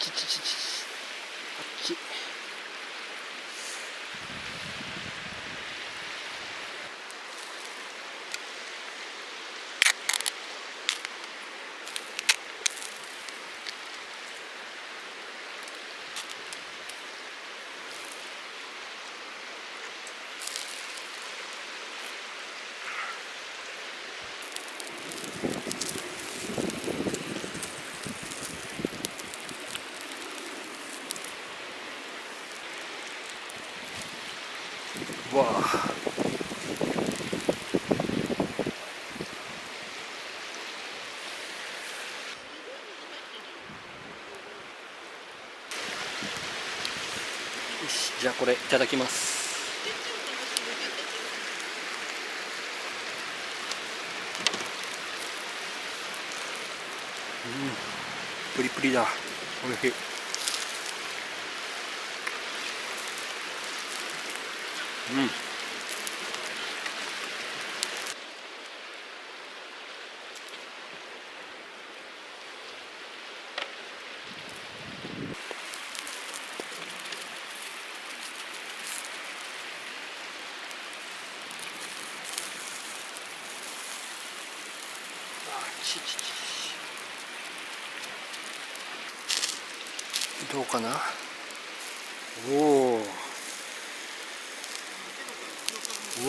ちちちち、あっち。わあ、よし、じゃあこれいただきます。プリプリだ。おいしい。ちちち、どうかな。おお、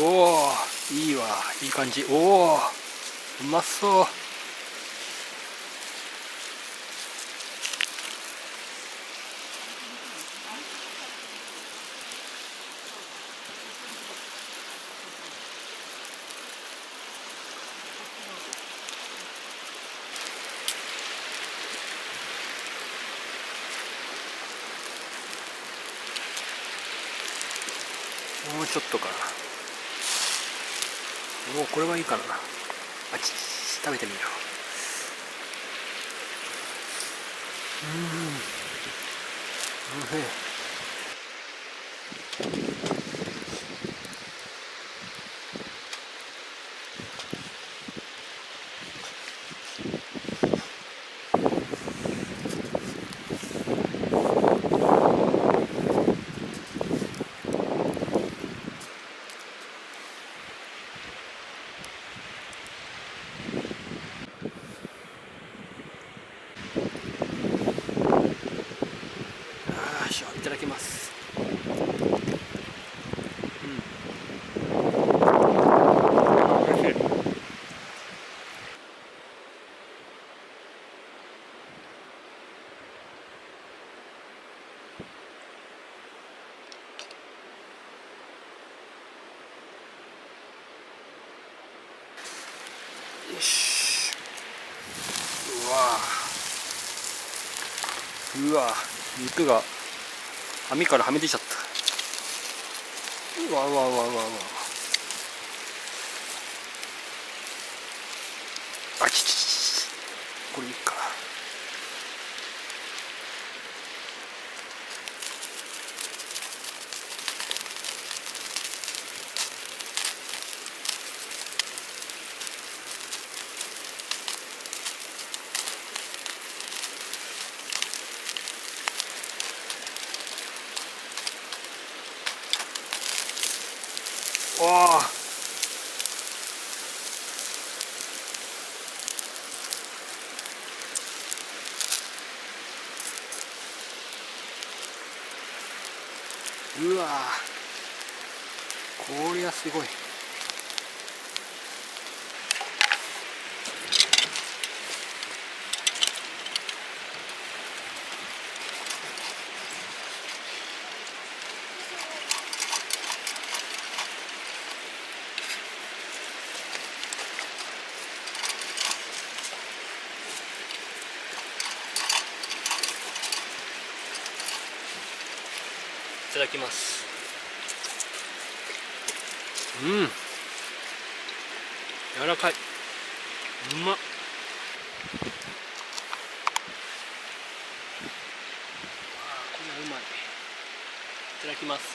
おお、いいわ、いい感じ。おお、うまそう。もうちょっとかな。おお、これはいいかな。あ、ちちち、食べてみよう。おいしい。よいしょ、いただきます。おいしい。よし。うわ、肉が網からはみ出ちゃった。うわうわうわうわうわ。あ、ちちちち、これいいか。おお、うわ、こりゃすごい。いただきます。柔らかい。うまっ。こんなうまい。いただきます。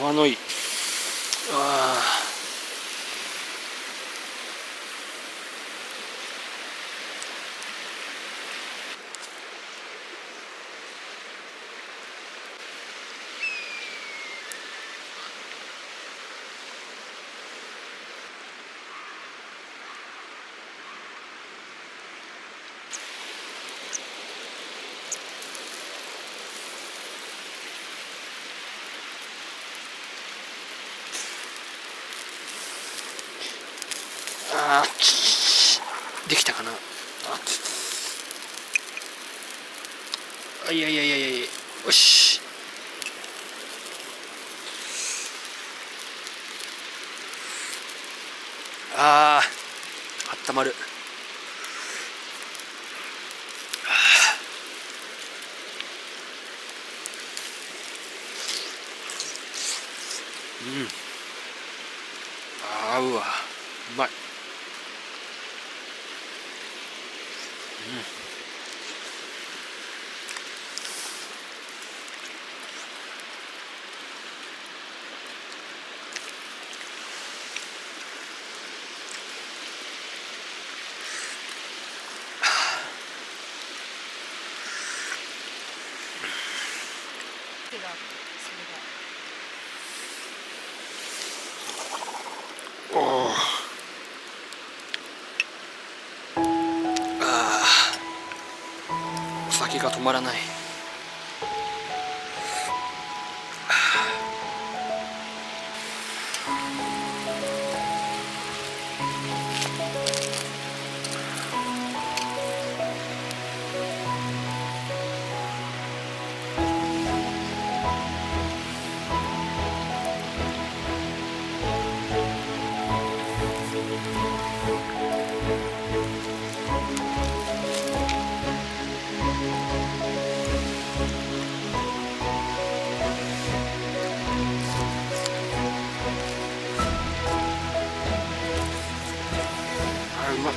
泡のいい。ああできたかな。いやいやいやいやいや、よし。あったまる。合うわ、うまい。手がそれがおお酒が止まらない。うまい。